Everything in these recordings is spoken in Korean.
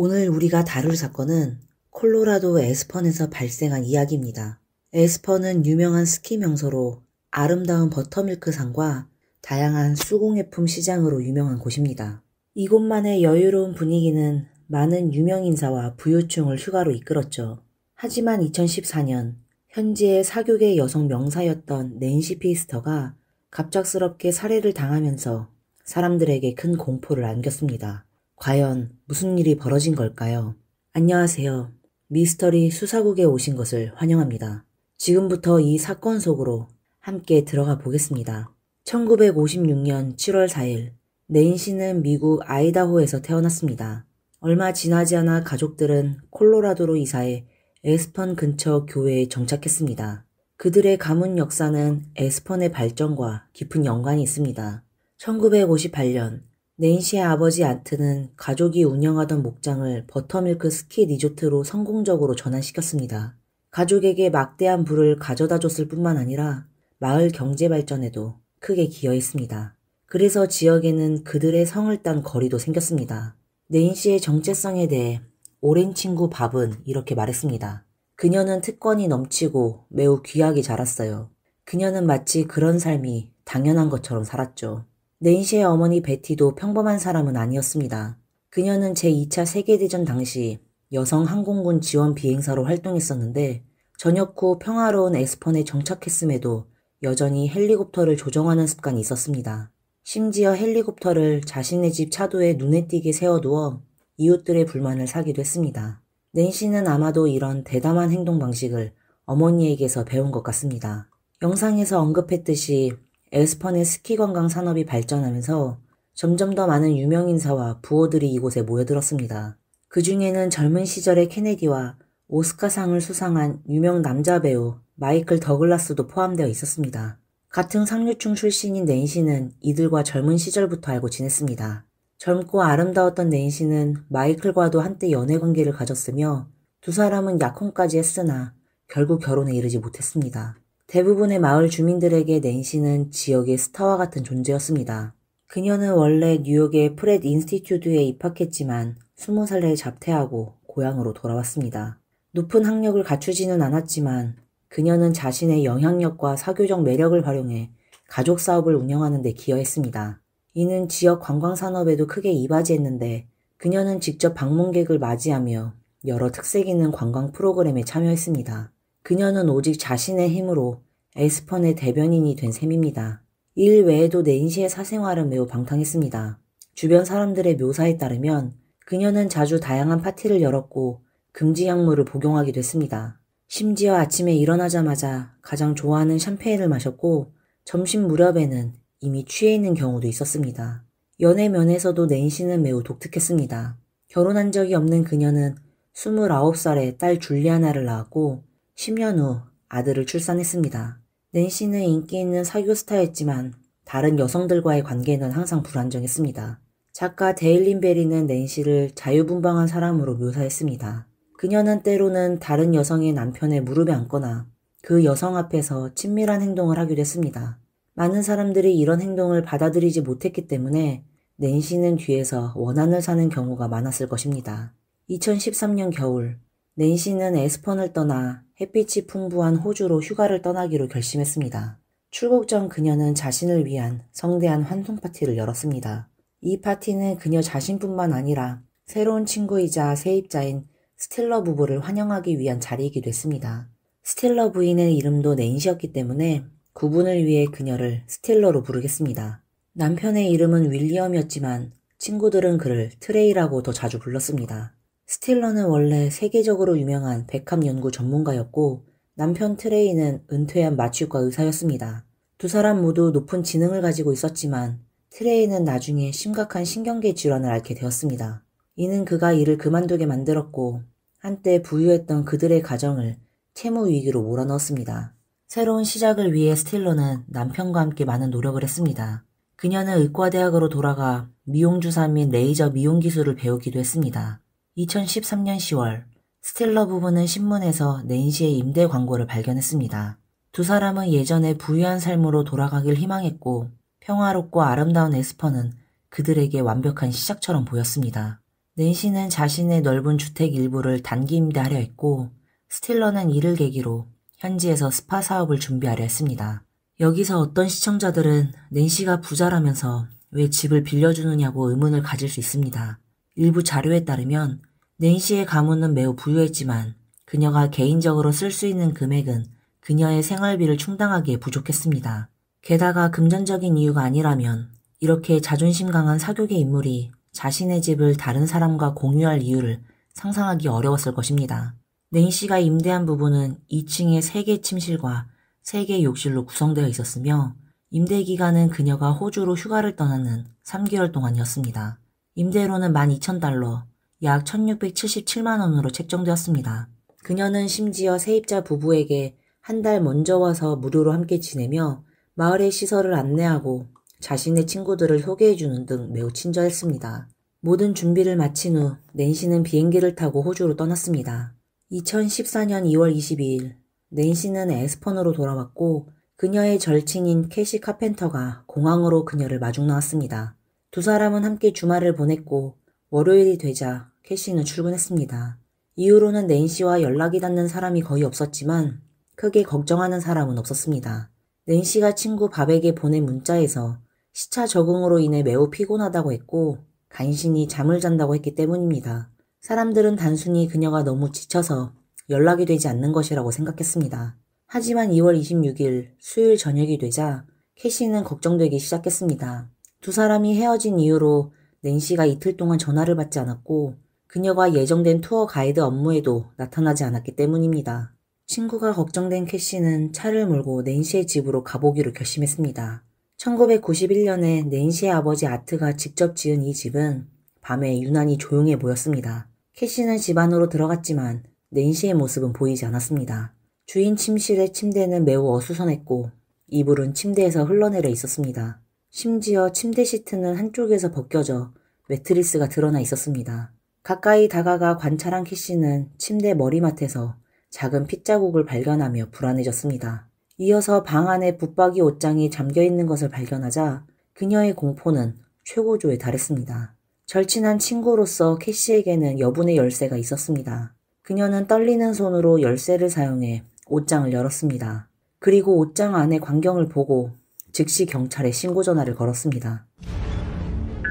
오늘 우리가 다룰 사건은 콜로라도 에스펀에서 발생한 이야기입니다. 에스펀은 유명한 스키 명소로 아름다운 버터밀크 산과 다양한 수공예품 시장으로 유명한 곳입니다. 이곳만의 여유로운 분위기는 많은 유명인사와 부유층을 휴가로 이끌었죠. 하지만 2014년 현지의 사교계 여성 명사였던 낸시 피스터가 갑작스럽게 살해를 당하면서 사람들에게 큰 공포를 안겼습니다. 과연 무슨 일이 벌어진 걸까요? 안녕하세요. 미스터리 수사국에 오신 것을 환영합니다. 지금부터 이 사건 속으로 함께 들어가 보겠습니다. 1956년 7월 4일 낸시는 미국 아이다호에서 태어났습니다. 얼마 지나지 않아 가족들은 콜로라도로 이사해 에스펀 근처 교회에 정착했습니다. 그들의 가문 역사는 에스펀의 발전과 깊은 연관이 있습니다. 1958년 낸시의 아버지 아트는 가족이 운영하던 목장을 버터밀크 스키 리조트로 성공적으로 전환시켰습니다. 가족에게 막대한 부를 가져다 줬을 뿐만 아니라 마을 경제 발전에도 크게 기여했습니다. 그래서 지역에는 그들의 성을 딴 거리도 생겼습니다. 낸시의 정체성에 대해 오랜 친구 밥은 이렇게 말했습니다. 그녀는 특권이 넘치고 매우 귀하게 자랐어요. 그녀는 마치 그런 삶이 당연한 것처럼 살았죠. 낸시의 어머니 베티도 평범한 사람은 아니었습니다. 그녀는 제2차 세계대전 당시 여성 항공군 지원 비행사로 활동했었는데 전역 후 평화로운 에스펀에 정착했음에도 여전히 헬리콥터를 조종하는 습관이 있었습니다. 심지어 헬리콥터를 자신의 집 차도에 눈에 띄게 세워두어 이웃들의 불만을 사기도 했습니다. 낸시는 아마도 이런 대담한 행동 방식을 어머니에게서 배운 것 같습니다. 영상에서 언급했듯이 에스펀의 스키 관광 산업이 발전하면서 점점 더 많은 유명인사와 부호들이 이곳에 모여들었습니다. 그 중에는 젊은 시절의 케네디와 오스카상을 수상한 유명 남자 배우 마이클 더글라스도 포함되어 있었습니다. 같은 상류층 출신인 낸시는 이들과 젊은 시절부터 알고 지냈습니다. 젊고 아름다웠던 낸시는 마이클과도 한때 연애관계를 가졌으며 두 사람은 약혼까지 했으나 결국 결혼에 이르지 못했습니다. 대부분의 마을 주민들에게 낸시는 지역의 스타와 같은 존재였습니다. 그녀는 원래 뉴욕의 프렛 인스티튜트에 입학했지만 20살에 자퇴하고 고향으로 돌아왔습니다. 높은 학력을 갖추지는 않았지만 그녀는 자신의 영향력과 사교적 매력을 활용해 가족 사업을 운영하는 데 기여했습니다. 이는 지역 관광산업에도 크게 이바지했는데 그녀는 직접 방문객을 맞이하며 여러 특색 있는 관광 프로그램에 참여했습니다. 그녀는 오직 자신의 힘으로 에스펀의 대변인이 된 셈입니다. 일 외에도 낸시의 사생활은 매우 방탕했습니다. 주변 사람들의 묘사에 따르면 그녀는 자주 다양한 파티를 열었고 금지 약물을 복용하기도 했습니다. 심지어 아침에 일어나자마자 가장 좋아하는 샴페인을 마셨고 점심 무렵에는 이미 취해 있는 경우도 있었습니다. 연애 면에서도 낸시는 매우 독특했습니다. 결혼한 적이 없는 그녀는 29살에 딸 줄리아나를 낳았고 10년 후 아들을 출산했습니다. 낸시는 인기 있는 사교 스타였지만 다른 여성들과의 관계는 항상 불안정했습니다. 작가 데일린 베리는 낸시를 자유분방한 사람으로 묘사했습니다. 그녀는 때로는 다른 여성의 남편의 무릎에 앉거나 그 여성 앞에서 친밀한 행동을 하기도 했습니다. 많은 사람들이 이런 행동을 받아들이지 못했기 때문에 낸시는 뒤에서 원한을 사는 경우가 많았을 것입니다. 2013년 겨울 낸시는 에스펀을 떠나 햇빛이 풍부한 호주로 휴가를 떠나기로 결심했습니다. 출국 전 그녀는 자신을 위한 성대한 환송 파티를 열었습니다. 이 파티는 그녀 자신뿐만 아니라 새로운 친구이자 세입자인 스틸러 부부를 환영하기 위한 자리이기도 했습니다. 스틸러 부인의 이름도 낸시였기 때문에 구분을 위해 그녀를 스틸러로 부르겠습니다. 남편의 이름은 윌리엄이었지만 친구들은 그를 트레이라고 더 자주 불렀습니다. 스틸러는 원래 세계적으로 유명한 백합 연구 전문가였고 남편 트레이는 은퇴한 마취과 의사였습니다. 두 사람 모두 높은 지능을 가지고 있었지만 트레이는 나중에 심각한 신경계 질환을 앓게 되었습니다. 이는 그가 일을 그만두게 만들었고 한때 부유했던 그들의 가정을 채무 위기로 몰아넣었습니다. 새로운 시작을 위해 스틸러는 남편과 함께 많은 노력을 했습니다. 그녀는 의과대학으로 돌아가 미용주사 및 레이저 미용 기술을 배우기도 했습니다. 2013년 10월 스틸러 부부는 신문에서 낸시의 임대 광고를 발견했습니다. 두 사람은 예전의 부유한 삶으로 돌아가길 희망했고 평화롭고 아름다운 에스펀은 그들에게 완벽한 시작처럼 보였습니다. 낸시는 자신의 넓은 주택 일부를 단기 임대하려 했고 스틸러는 이를 계기로 현지에서 스파 사업을 준비하려 했습니다. 여기서 어떤 시청자들은 낸시가 부자라면서 왜 집을 빌려주느냐고 의문을 가질 수 있습니다. 일부 자료에 따르면 낸시의 가문은 매우 부유했지만 그녀가 개인적으로 쓸 수 있는 금액은 그녀의 생활비를 충당하기에 부족했습니다. 게다가 금전적인 이유가 아니라면 이렇게 자존심 강한 사교계 인물이 자신의 집을 다른 사람과 공유할 이유를 상상하기 어려웠을 것입니다. 낸시가 임대한 부분은 2층의 3개 침실과 3개의 욕실로 구성되어 있었으며 임대 기간은 그녀가 호주로 휴가를 떠나는 3개월 동안이었습니다. 임대료는 12,000달러, 약 1677만 원으로 책정되었습니다. 그녀는 심지어 세입자 부부에게 한 달 먼저 와서 무료로 함께 지내며 마을의 시설을 안내하고 자신의 친구들을 소개해주는 등 매우 친절했습니다. 모든 준비를 마친 후 낸시는 비행기를 타고 호주로 떠났습니다. 2014년 2월 22일 낸시는 에스펀으로 돌아왔고 그녀의 절친인 캐시 카펜터가 공항으로 그녀를 마중 나왔습니다. 두 사람은 함께 주말을 보냈고 월요일이 되자 캐시는 출근했습니다. 이후로는 낸시와 연락이 닿는 사람이 거의 없었지만 크게 걱정하는 사람은 없었습니다. 낸시가 친구 밥에게 보낸 문자에서 시차 적응으로 인해 매우 피곤하다고 했고 간신히 잠을 잔다고 했기 때문입니다. 사람들은 단순히 그녀가 너무 지쳐서 연락이 되지 않는 것이라고 생각했습니다. 하지만 2월 26일 수요일 저녁이 되자 캐시는 걱정되기 시작했습니다. 두 사람이 헤어진 이후로 낸시가 이틀 동안 전화를 받지 않았고 그녀가 예정된 투어 가이드 업무에도 나타나지 않았기 때문입니다. 친구가 걱정된 캐시는 차를 몰고 낸시의 집으로 가보기로 결심했습니다. 1991년에 낸시의 아버지 아트가 직접 지은 이 집은 밤에 유난히 조용해 보였습니다. 캐시는 집 안으로 들어갔지만 낸시의 모습은 보이지 않았습니다. 주인 침실의 침대는 매우 어수선했고 이불은 침대에서 흘러내려 있었습니다. 심지어 침대 시트는 한쪽에서 벗겨져 매트리스가 드러나 있었습니다. 가까이 다가가 관찰한 캐시는 침대 머리맡에서 작은 핏자국을 발견하며 불안해졌습니다. 이어서 방 안에 붙박이 옷장이 잠겨있는 것을 발견하자 그녀의 공포는 최고조에 달했습니다. 절친한 친구로서 캐시에게는 여분의 열쇠가 있었습니다. 그녀는 떨리는 손으로 열쇠를 사용해 옷장을 열었습니다. 그리고 옷장 안의 광경을 보고 즉시 경찰에 신고 전화를 걸었습니다.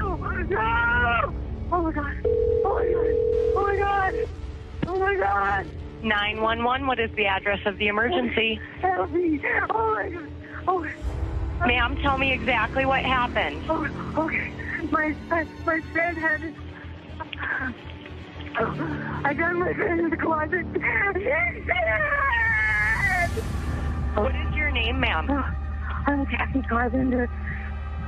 Oh my god! Oh my god! Oh my god! Oh my god! Oh my god! 911, what is the address of the emergency? Help me! Oh my god! Oh, Ma'am, tell me exactly what happened. oh, okay. My friend had it. I got my friend in the closet. She's dead! What is your name, ma'am? I'm Kathy Carpenter.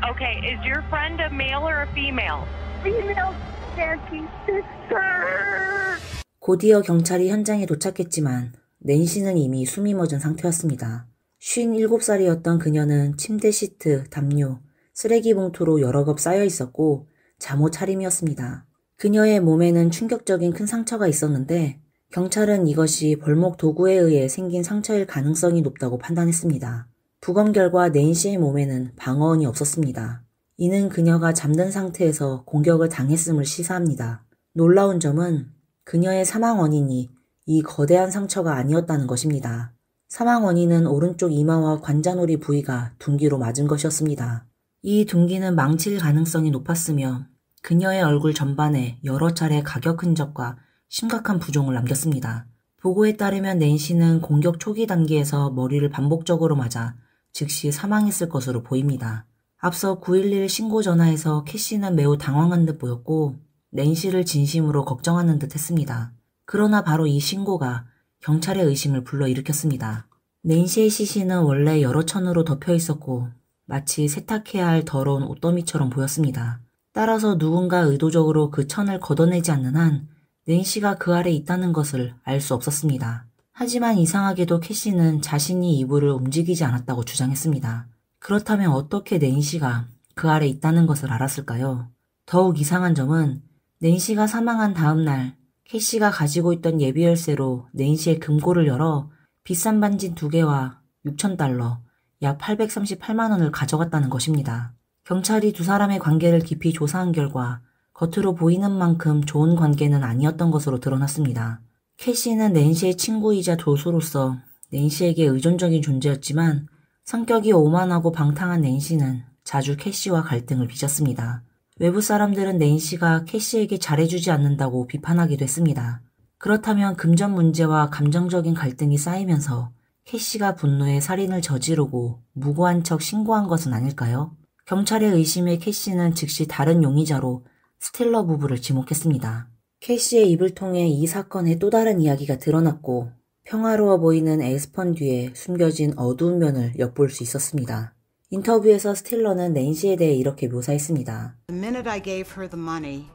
Okay, is your friend a male or a female? Female Nancy sister! 곧이어 경찰이 현장에 도착했지만 낸시는 이미 숨이 멎은 상태였습니다. 57살이었던 그녀는 침대 시트, 담요, 쓰레기 봉투로 여러 겁 쌓여 있었고 잠옷 차림이었습니다. 그녀의 몸에는 충격적인 큰 상처가 있었는데 경찰은 이것이 벌목 도구에 의해 생긴 상처일 가능성이 높다고 판단했습니다. 부검 결과 낸시의 몸에는 방어원이 없었습니다. 이는 그녀가 잠든 상태에서 공격을 당했음을 시사합니다. 놀라운 점은 그녀의 사망 원인이 이 거대한 상처가 아니었다는 것입니다. 사망 원인은 오른쪽 이마와 관자놀이 부위가 둔기로 맞은 것이었습니다. 이 둔기는 망칠 가능성이 높았으며 그녀의 얼굴 전반에 여러 차례 가격 흔적과 심각한 부종을 남겼습니다. 보고에 따르면 낸시는 공격 초기 단계에서 머리를 반복적으로 맞아 즉시 사망했을 것으로 보입니다. 앞서 911 신고 전화에서 캐시는 매우 당황한 듯 보였고 낸시를 진심으로 걱정하는 듯 했습니다. 그러나 바로 이 신고가 경찰의 의심을 불러일으켰습니다. 낸시의 시신은 원래 여러 천으로 덮여 있었고 마치 세탁해야 할 더러운 옷더미처럼 보였습니다. 따라서 누군가 의도적으로 그 천을 걷어내지 않는 한 낸시가 그 아래 있다는 것을 알 수 없었습니다. 하지만 이상하게도 캐시는 자신이 이불을 움직이지 않았다고 주장했습니다. 그렇다면 어떻게 낸시가 그 아래 있다는 것을 알았을까요? 더욱 이상한 점은 낸시가 사망한 다음 날 캐시가 가지고 있던 예비 열쇠로 낸시의 금고를 열어 비싼 반지 2개와 6,000달러, 약 838만 원을 가져갔다는 것입니다. 경찰이 두 사람의 관계를 깊이 조사한 결과 겉으로 보이는 만큼 좋은 관계는 아니었던 것으로 드러났습니다. 캐시는 낸시의 친구이자 조수로서 낸시에게 의존적인 존재였지만 성격이 오만하고 방탕한 낸시는 자주 캐시와 갈등을 빚었습니다. 외부 사람들은 낸시가 캐시에게 잘해주지 않는다고 비판하기도 했습니다. 그렇다면 금전 문제와 감정적인 갈등이 쌓이면서 캐시가 분노에 살인을 저지르고 무고한 척 신고한 것은 아닐까요? 경찰의 의심에 캐시는 즉시 다른 용의자로 스틸러 부부를 지목했습니다. 캐시의 입을 통해 이 사건의 또 다른 이야기가 드러났고 평화로워 보이는 에스펀 뒤에 숨겨진 어두운 면을 엿볼 수 있었습니다. 인터뷰에서 스틸러는 낸시에 대해 이렇게 묘사했습니다. The minute I gave her the money,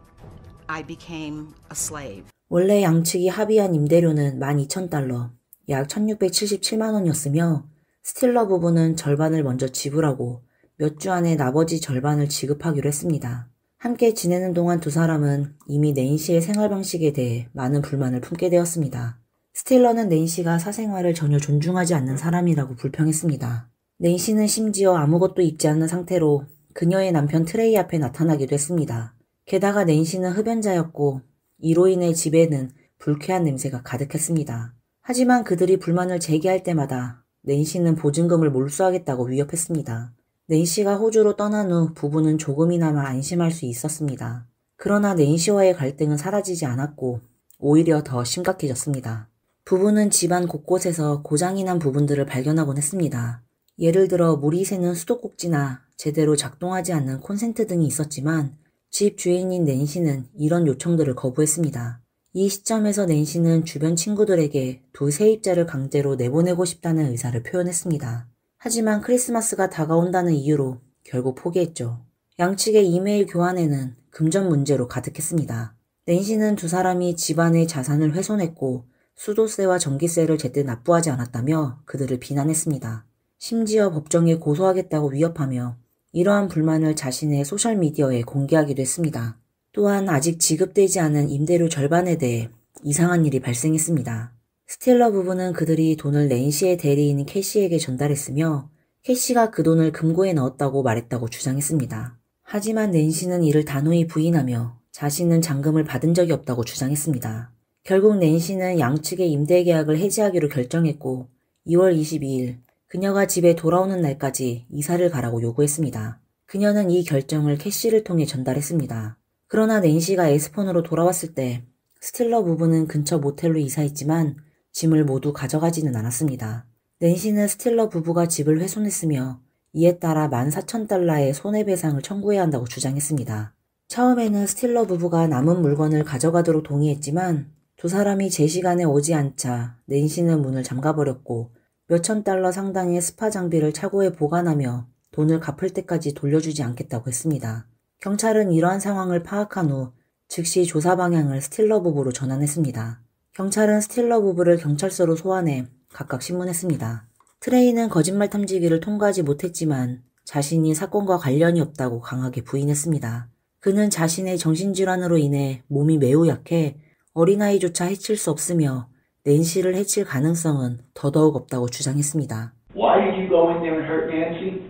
I became a slave. 원래 양측이 합의한 임대료는 12,000달러, 약 1677만 원이었으며 스틸러 부부는 절반을 먼저 지불하고 몇 주 안에 나머지 절반을 지급하기로 했습니다. 함께 지내는 동안 두 사람은 이미 낸시의 생활 방식에 대해 많은 불만을 품게 되었습니다. 스틸러는 낸시가 사생활을 전혀 존중하지 않는 사람이라고 불평했습니다. 낸시는 심지어 아무것도 입지 않는 상태로 그녀의 남편 트레이 앞에 나타나기도 했습니다. 게다가 낸시는 흡연자였고 이로 인해 집에는 불쾌한 냄새가 가득했습니다. 하지만 그들이 불만을 제기할 때마다 낸시는 보증금을 몰수하겠다고 위협했습니다. 낸시가 호주로 떠난 후 부부는 조금이나마 안심할 수 있었습니다. 그러나 낸시와의 갈등은 사라지지 않았고 오히려 더 심각해졌습니다. 부부는 집안 곳곳에서 고장이 난 부분들을 발견하곤 했습니다. 예를 들어 물이 새는 수도꼭지나 제대로 작동하지 않는 콘센트 등이 있었지만 집 주인인 낸시는 이런 요청들을 거부했습니다. 이 시점에서 낸시는 주변 친구들에게 두 세입자를 강제로 내보내고 싶다는 의사를 표현했습니다. 하지만 크리스마스가 다가온다는 이유로 결국 포기했죠. 양측의 이메일 교환에는 금전 문제로 가득했습니다. 낸시는 두 사람이 집안의 자산을 훼손했고 수도세와 전기세를 제때 납부하지 않았다며 그들을 비난했습니다. 심지어 법정에 고소하겠다고 위협하며 이러한 불만을 자신의 소셜미디어에 공개하기도 했습니다. 또한 아직 지급되지 않은 임대료 절반에 대해 이상한 일이 발생했습니다. 스틸러 부부는 그들이 돈을 낸시의 대리인인 캐시에게 전달했으며 캐시가 그 돈을 금고에 넣었다고 말했다고 주장했습니다. 하지만 낸시는 이를 단호히 부인하며 자신은 잔금을 받은 적이 없다고 주장했습니다. 결국 낸시는 양측의 임대 계약을 해지하기로 결정했고 2월 22일 그녀가 집에 돌아오는 날까지 이사를 가라고 요구했습니다. 그녀는 이 결정을 캐시를 통해 전달했습니다. 그러나 낸시가 에스펀으로 돌아왔을 때 스틸러 부부는 근처 모텔로 이사했지만 짐을 모두 가져가지는 않았습니다. 낸시는 스틸러 부부가 집을 훼손했으며 이에 따라 14,000달러의 손해배상을 청구해야 한다고 주장했습니다. 처음에는 스틸러 부부가 남은 물건을 가져가도록 동의했지만 두 사람이 제 시간에 오지 않자 낸시는 문을 잠가버렸고 몇천 달러 상당의 스파 장비를 차고에 보관하며 돈을 갚을 때까지 돌려주지 않겠다고 했습니다. 경찰은 이러한 상황을 파악한 후 즉시 조사 방향을 스틸러 부부로 전환했습니다. 경찰은 스틸러 부부를 경찰서로 소환해 각각 신문했습니다. 트레이는 거짓말 탐지기를 통과하지 못했지만 자신이 사건과 관련이 없다고 강하게 부인했습니다. 그는 자신의 정신질환으로 인해 몸이 매우 약해 어린아이조차 해칠 수 없으며 낸시를 해칠 가능성은 더더욱 없다고 주장했습니다. Why did you go in there and hurt Nancy?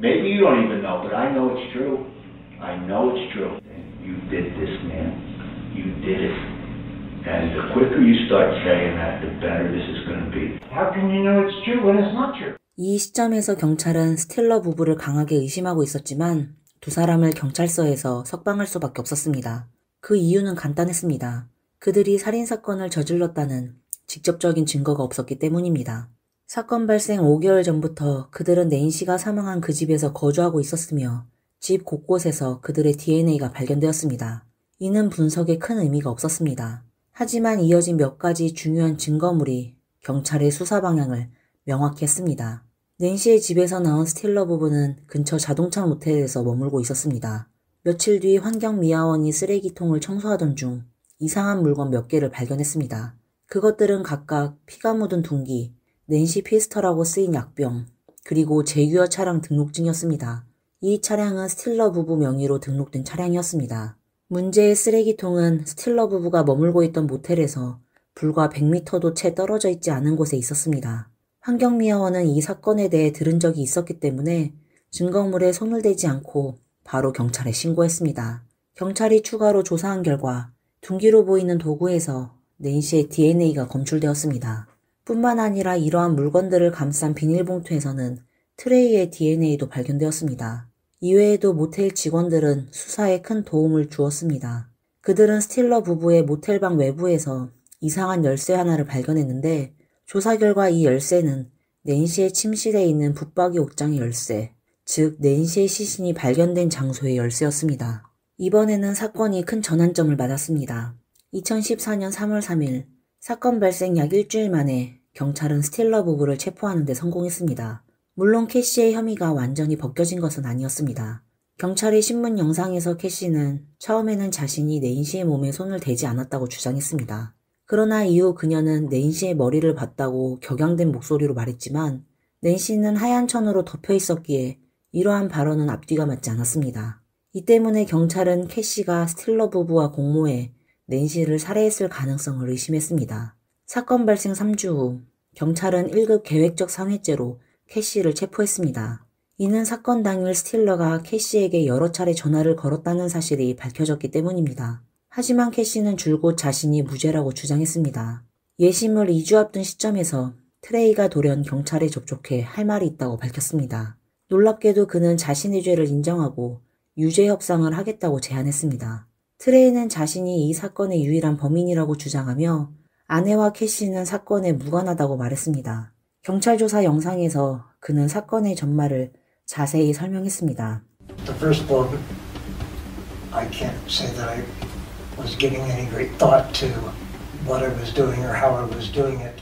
Maybe you don't even know, but I know it's true. I know it's true. You did this, man. You did it. And the quicker you start saying that, the better this is going to be. How can you know it's true when it's not true? 이 시점에서 경찰은 스틸러 부부를 강하게 의심하고 있었지만 두 사람을 경찰서에서 석방할 수밖에 없었습니다. 그 이유는 간단했습니다. 그들이 살인사건을 저질렀다는 직접적인 증거가 없었기 때문입니다. 사건 발생 5개월 전부터 그들은 낸시가 사망한 그 집에서 거주하고 있었으며 집 곳곳에서 그들의 DNA가 발견되었습니다. 이는 분석에 큰 의미가 없었습니다. 하지만 이어진 몇 가지 중요한 증거물이 경찰의 수사 방향을 명확히 했습니다. 낸시의 집에서 나온 스틸러 부부는 근처 자동차 모텔에서 머물고 있었습니다. 며칠 뒤 환경미화원이 쓰레기통을 청소하던 중 이상한 물건 몇 개를 발견했습니다. 그것들은 각각 피가 묻은 둥기, 낸시 피스터라고 쓰인 약병, 그리고 제규어 차량 등록증이었습니다. 이 차량은 스틸러 부부 명의로 등록된 차량이었습니다. 문제의 쓰레기통은 스틸러 부부가 머물고 있던 모텔에서 불과 100m도 채 떨어져 있지 않은 곳에 있었습니다. 환경미화원은 이 사건에 대해 들은 적이 있었기 때문에 증거물에 손을 대지 않고 바로 경찰에 신고했습니다. 경찰이 추가로 조사한 결과 둔기로 보이는 도구에서 낸시의 DNA가 검출되었습니다. 뿐만 아니라 이러한 물건들을 감싼 비닐봉투에서는 트레이의 DNA도 발견되었습니다. 이외에도 모텔 직원들은 수사에 큰 도움을 주었습니다. 그들은 스틸러 부부의 모텔방 외부에서 이상한 열쇠 하나를 발견했는데 조사 결과 이 열쇠는 낸시의 침실에 있는 붙박이 옷장의 열쇠, 즉 낸시의 시신이 발견된 장소의 열쇠였습니다. 이번에는 사건이 큰 전환점을 맞았습니다. 2014년 3월 3일 사건 발생 약 일주일 만에 경찰은 스틸러 부부를 체포하는 데 성공했습니다. 물론 캐시의 혐의가 완전히 벗겨진 것은 아니었습니다. 경찰의 신문 영상에서 캐시는 처음에는 자신이 낸시의 몸에 손을 대지 않았다고 주장했습니다. 그러나 이후 그녀는 낸시의 머리를 봤다고 격양된 목소리로 말했지만 낸시는 하얀 천으로 덮여 있었기에 이러한 발언은 앞뒤가 맞지 않았습니다. 이 때문에 경찰은 캐시가 스틸러 부부와 공모해 낸시를 살해했을 가능성을 의심했습니다. 사건 발생 3주 후 경찰은 1급 계획적 상해죄로 캐시를 체포했습니다. 이는 사건 당일 스틸러가 캐시에게 여러 차례 전화를 걸었다는 사실이 밝혀졌기 때문입니다. 하지만 캐시는 줄곧 자신이 무죄라고 주장했습니다. 예심을 2주 앞둔 시점에서 트레이가 돌연 경찰에 접촉해 할 말이 있다고 밝혔습니다. 놀랍게도 그는 자신의 죄를 인정하고 유죄 협상을 하겠다고 제안했습니다. 트레이는 자신이 이 사건의 유일한 범인이라고 주장하며 아내와 캐시는 사건에 무관하다고 말했습니다. 경찰 조사 영상에서 그는 사건의 전말을 자세히 설명했습니다. The first one, I can't say that I was giving any great thought to what I was doing or how I was doing it.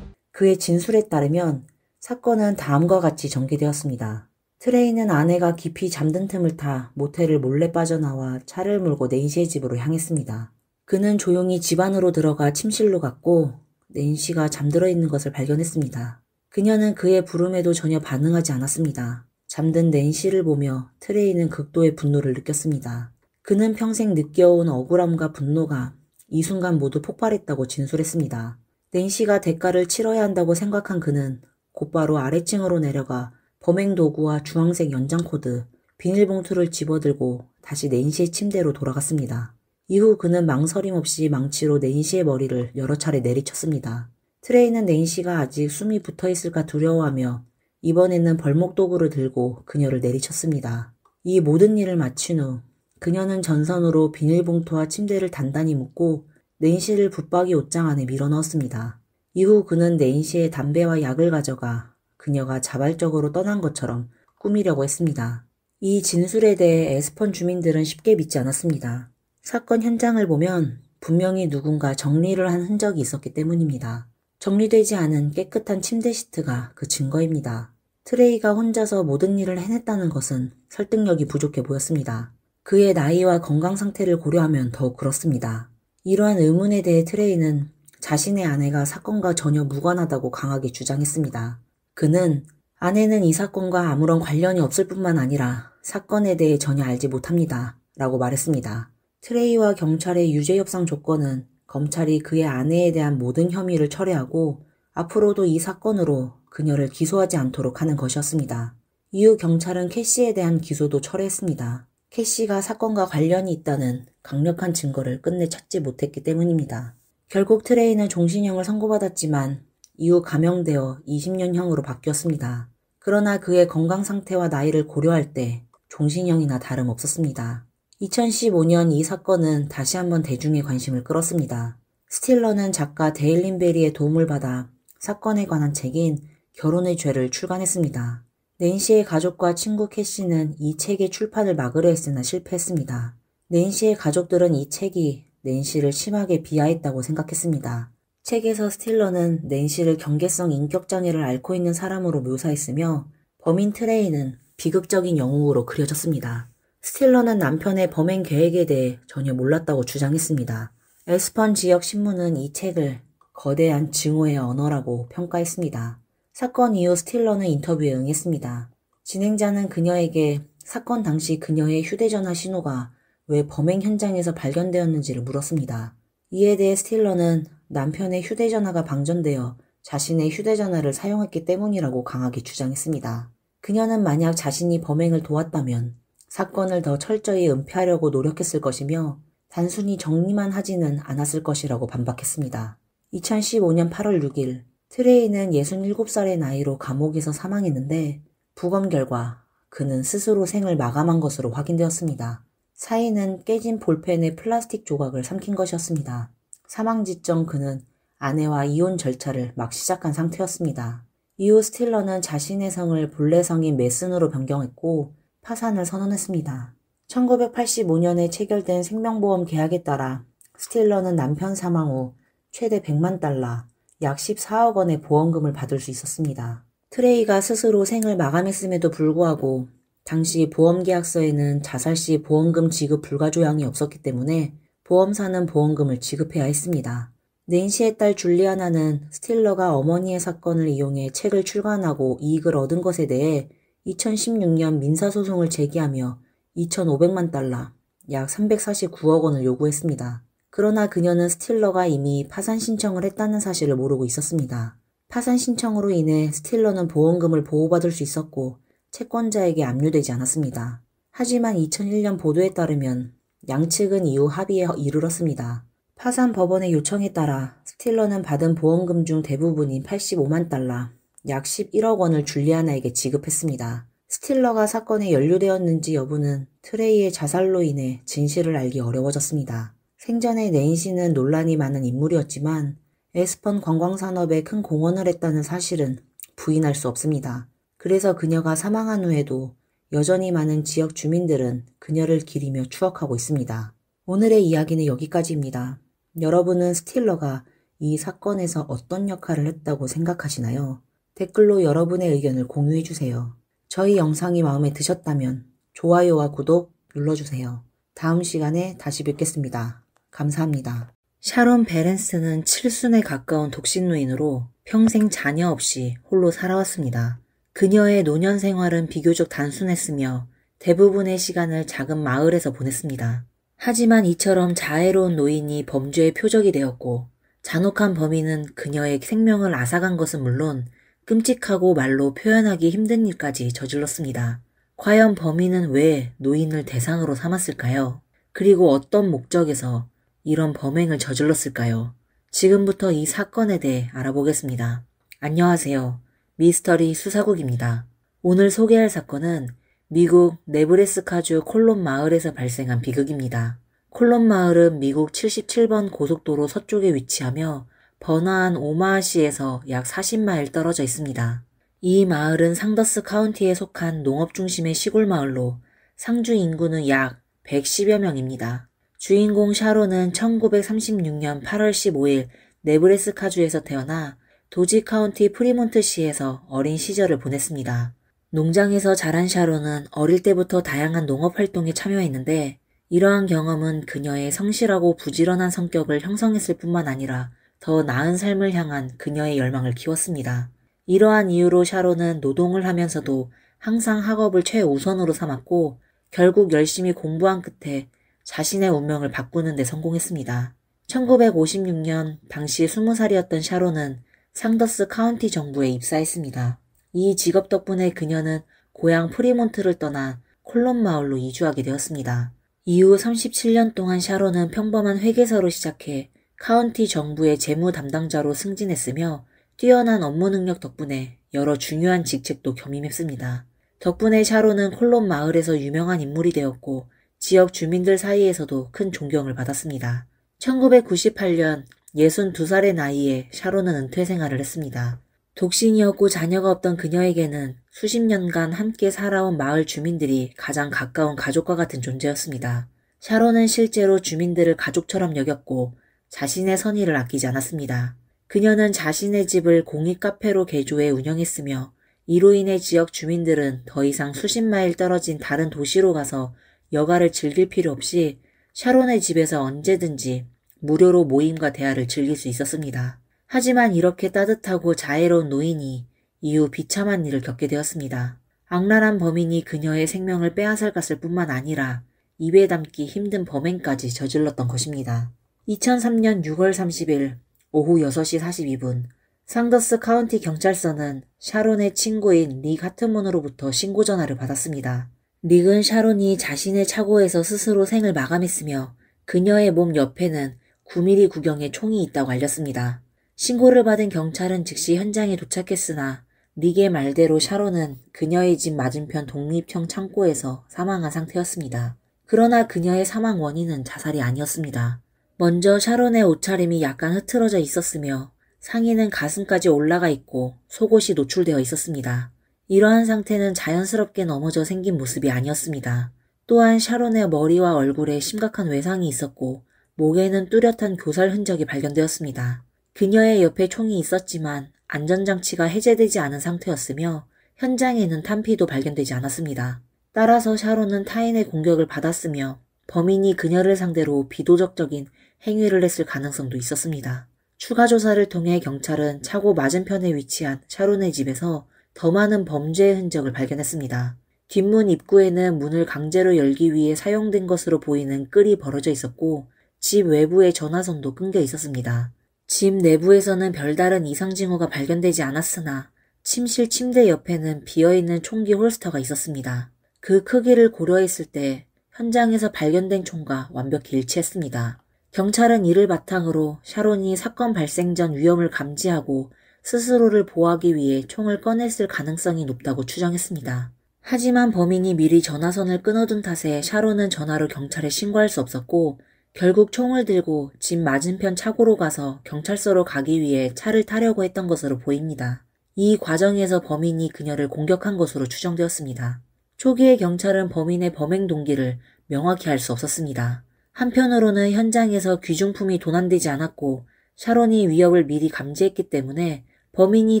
그의 진술에 따르면 사건은 다음과 같이 전개되었습니다. 트레이는 아내가 깊이 잠든 틈을 타 모텔을 몰래 빠져나와 차를 몰고 낸시의 집으로 향했습니다. 그는 조용히 집 안으로 들어가 침실로 갔고 낸시가 잠들어 있는 것을 발견했습니다. 그녀는 그의 부름에도 전혀 반응하지 않았습니다. 잠든 낸시를 보며 트레이는 극도의 분노를 느꼈습니다. 그는 평생 느껴온 억울함과 분노가 이 순간 모두 폭발했다고 진술했습니다. 낸시가 대가를 치러야 한다고 생각한 그는 곧바로 아래층으로 내려가 범행 도구와 주황색 연장 코드, 비닐봉투를 집어들고 다시 낸시의 침대로 돌아갔습니다. 이후 그는 망설임 없이 망치로 낸시의 머리를 여러 차례 내리쳤습니다. 트레이는 낸시가 아직 숨이 붙어있을까 두려워하며 이번에는 벌목 도구를 들고 그녀를 내리쳤습니다. 이 모든 일을 마친 후 그녀는 전선으로 비닐봉투와 침대를 단단히 묶고 낸시를 붙박이 옷장 안에 밀어넣었습니다. 이후 그는 낸시의 담배와 약을 가져가 그녀가 자발적으로 떠난 것처럼 꾸미려고 했습니다. 이 진술에 대해 에스펀 주민들은 쉽게 믿지 않았습니다. 사건 현장을 보면 분명히 누군가 정리를 한 흔적이 있었기 때문입니다. 정리되지 않은 깨끗한 침대 시트가 그 증거입니다. 트레이가 혼자서 모든 일을 해냈다는 것은 설득력이 부족해 보였습니다. 그의 나이와 건강 상태를 고려하면 더욱 그렇습니다. 이러한 의문에 대해 트레이는 자신의 아내가 사건과 전혀 무관하다고 강하게 주장했습니다. 그는 아내는 이 사건과 아무런 관련이 없을 뿐만 아니라 사건에 대해 전혀 알지 못합니다. 라고 말했습니다. 트레이와 경찰의 유죄 협상 조건은 검찰이 그의 아내에 대한 모든 혐의를 철회하고 앞으로도 이 사건으로 그녀를 기소하지 않도록 하는 것이었습니다. 이후 경찰은 캐시에 대한 기소도 철회했습니다. 캐시가 사건과 관련이 있다는 강력한 증거를 끝내 찾지 못했기 때문입니다. 결국 트레이는 종신형을 선고받았지만 이후 감형되어 20년형으로 바뀌었습니다. 그러나 그의 건강 상태와 나이를 고려할 때 종신형이나 다름없었습니다. 2015년 이 사건은 다시 한번 대중의 관심을 끌었습니다. 스틸러는 작가 데일린 베리의 도움을 받아 사건에 관한 책인 결혼의 죄를 출간했습니다. 낸시의 가족과 친구 캐시는 이 책의 출판을 막으려 했으나 실패했습니다. 낸시의 가족들은 이 책이 낸시를 심하게 비하했다고 생각했습니다. 책에서 스틸러는 낸시를 경계성 인격장애를 앓고 있는 사람으로 묘사했으며 범인 트레이는 비극적인 영웅으로 그려졌습니다. 스틸러는 남편의 범행 계획에 대해 전혀 몰랐다고 주장했습니다. 에스펀 지역 신문은 이 책을 거대한 증오의 언어라고 평가했습니다. 사건 이후 스틸러는 인터뷰에 응했습니다. 진행자는 그녀에게 사건 당시 그녀의 휴대전화 신호가 왜 범행 현장에서 발견되었는지를 물었습니다. 이에 대해 스틸러는 남편의 휴대전화가 방전되어 자신의 휴대전화를 사용했기 때문이라고 강하게 주장했습니다. 그녀는 만약 자신이 범행을 도왔다면 사건을 더 철저히 은폐하려고 노력했을 것이며 단순히 정리만 하지는 않았을 것이라고 반박했습니다. 2015년 8월 6일 트레이는 67살의 나이로 감옥에서 사망했는데 부검 결과 그는 스스로 생을 마감한 것으로 확인되었습니다. 사인은 깨진 볼펜의 플라스틱 조각을 삼킨 것이었습니다. 사망 직전 그는 아내와 이혼 절차를 막 시작한 상태였습니다. 이후 스틸러는 자신의 성을 본래 성인 메슨으로 변경했고 파산을 선언했습니다. 1985년에 체결된 생명보험 계약에 따라 스틸러는 남편 사망 후 최대 100만 달러, 약 14억 원의 보험금을 받을 수 있었습니다. 트레이가 스스로 생을 마감했음에도 불구하고 당시 보험계약서에는 자살 시 보험금 지급 불가 조항이 없었기 때문에 보험사는 보험금을 지급해야 했습니다. 낸시의 딸 줄리아나는 스틸러가 어머니의 사건을 이용해 책을 출간하고 이익을 얻은 것에 대해 2016년 민사소송을 제기하며 2,500만 달러, 약 349억 원을 요구했습니다. 그러나 그녀는 스틸러가 이미 파산 신청을 했다는 사실을 모르고 있었습니다. 파산 신청으로 인해 스틸러는 보험금을 보호받을 수 있었고 채권자에게 압류되지 않았습니다. 하지만 2001년 보도에 따르면 양측은 이후 합의에 이르렀습니다. 파산 법원의 요청에 따라 스틸러는 받은 보험금 중 대부분인 85만 달러, 약 11억 원을 줄리아나에게 지급했습니다. 스틸러가 사건에 연루되었는지 여부는 트레이의 자살로 인해 진실을 알기 어려워졌습니다. 생전에 낸시는 논란이 많은 인물이었지만 에스펀 관광산업에 큰 공헌을 했다는 사실은 부인할 수 없습니다. 그래서 그녀가 사망한 후에도 여전히 많은 지역 주민들은 그녀를 기리며 추억하고 있습니다. 오늘의 이야기는 여기까지입니다. 여러분은 스틸러가 이 사건에서 어떤 역할을 했다고 생각하시나요? 댓글로 여러분의 의견을 공유해주세요. 저희 영상이 마음에 드셨다면 좋아요와 구독 눌러주세요. 다음 시간에 다시 뵙겠습니다. 감사합니다. 샤론 베렌스는 칠순에 가까운 독신노인으로 평생 자녀 없이 홀로 살아왔습니다. 그녀의 노년 생활은 비교적 단순했으며 대부분의 시간을 작은 마을에서 보냈습니다. 하지만 이처럼 자애로운 노인이 범죄의 표적이 되었고 잔혹한 범인은 그녀의 생명을 앗아간 것은 물론 끔찍하고 말로 표현하기 힘든 일까지 저질렀습니다. 과연 범인은 왜 노인을 대상으로 삼았을까요? 그리고 어떤 목적에서 이런 범행을 저질렀을까요? 지금부터 이 사건에 대해 알아보겠습니다. 안녕하세요. 미스터리 수사국입니다. 오늘 소개할 사건은 미국 네브래스카주 콜론 마을에서 발생한 비극입니다. 콜론 마을은 미국 77번 고속도로 서쪽에 위치하며 번화한 오마하시에서 약 40마일 떨어져 있습니다. 이 마을은 상더스 카운티에 속한 농업 중심의 시골 마을로 상주 인구는 약 110여 명입니다. 주인공 샤론은 1936년 8월 15일 네브래스카주에서 태어나 도지 카운티 프리몬트시에서 어린 시절을 보냈습니다. 농장에서 자란 샤론은 어릴 때부터 다양한 농업 활동에 참여했는데 이러한 경험은 그녀의 성실하고 부지런한 성격을 형성했을 뿐만 아니라 더 나은 삶을 향한 그녀의 열망을 키웠습니다. 이러한 이유로 샤론은 노동을 하면서도 항상 학업을 최우선으로 삼았고 결국 열심히 공부한 끝에 자신의 운명을 바꾸는 데 성공했습니다. 1956년 당시 20살이었던 샤론은 상더스 카운티 정부에 입사했습니다. 이 직업 덕분에 그녀는 고향 프리몬트를 떠나 콜론 마을로 이주하게 되었습니다. 이후 37년 동안 샤론은 평범한 회계사로 시작해 카운티 정부의 재무 담당자로 승진했으며 뛰어난 업무 능력 덕분에 여러 중요한 직책도 겸임했습니다. 덕분에 샤론은 콜론 마을에서 유명한 인물이 되었고 지역 주민들 사이에서도 큰 존경을 받았습니다. 1998년 62살의 나이에 샤론은 은퇴 생활을 했습니다. 독신이었고 자녀가 없던 그녀에게는 수십 년간 함께 살아온 마을 주민들이 가장 가까운 가족과 같은 존재였습니다. 샤론은 실제로 주민들을 가족처럼 여겼고 자신의 선의를 아끼지 않았습니다. 그녀는 자신의 집을 공익 카페로 개조해 운영했으며 이로 인해 지역 주민들은 더 이상 수십 마일 떨어진 다른 도시로 가서 여가를 즐길 필요 없이 샤론의 집에서 언제든지 무료로 모임과 대화를 즐길 수 있었습니다. 하지만 이렇게 따뜻하고 자애로운 노인이 이후 비참한 일을 겪게 되었습니다. 악랄한 범인이 그녀의 생명을 빼앗아갔을 뿐만 아니라 입에 담기 힘든 범행까지 저질렀던 것입니다. 2003년 6월 30일 오후 6시 42분 상더스 카운티 경찰서는 샤론의 친구인 리 하트먼으로부터 신고 전화를 받았습니다. 릭은 샤론이 자신의 차고에서 스스로 생을 마감했으며 그녀의 몸 옆에는 9mm 구경의 총이 있다고 알렸습니다. 신고를 받은 경찰은 즉시 현장에 도착했으나 릭의 말대로 샤론은 그녀의 집 맞은편 독립형 창고에서 사망한 상태였습니다. 그러나 그녀의 사망 원인은 자살이 아니었습니다. 먼저 샤론의 옷차림이 약간 흐트러져 있었으며 상의는 가슴까지 올라가 있고 속옷이 노출되어 있었습니다. 이러한 상태는 자연스럽게 넘어져 생긴 모습이 아니었습니다. 또한 샤론의 머리와 얼굴에 심각한 외상이 있었고 목에는 뚜렷한 교살 흔적이 발견되었습니다. 그녀의 옆에 총이 있었지만 안전장치가 해제되지 않은 상태였으며 현장에는 탄피도 발견되지 않았습니다. 따라서 샤론은 타인의 공격을 받았으며 범인이 그녀를 상대로 비도덕적인 행위를 했을 가능성도 있었습니다. 추가 조사를 통해 경찰은 차고 맞은편에 위치한 샤론의 집에서 더 많은 범죄의 흔적을 발견했습니다. 뒷문 입구에는 문을 강제로 열기 위해 사용된 것으로 보이는 끌이 벌어져 있었고 집 외부에 전화선도 끊겨 있었습니다. 집 내부에서는 별다른 이상 징후가 발견되지 않았으나 침실 침대 옆에는 비어있는 총기 홀스터가 있었습니다. 그 크기를 고려했을 때 현장에서 발견된 총과 완벽히 일치했습니다. 경찰은 이를 바탕으로 샤론이 사건 발생 전 위험을 감지하고 스스로를 보호하기 위해 총을 꺼냈을 가능성이 높다고 추정했습니다. 하지만 범인이 미리 전화선을 끊어둔 탓에 샤론은 전화로 경찰에 신고할 수 없었고 결국 총을 들고 집 맞은편 차고로 가서 경찰서로 가기 위해 차를 타려고 했던 것으로 보입니다. 이 과정에서 범인이 그녀를 공격한 것으로 추정되었습니다. 초기에 경찰은 범인의 범행 동기를 명확히 알 수 없었습니다. 한편으로는 현장에서 귀중품이 도난되지 않았고 샤론이 위협을 미리 감지했기 때문에 범인이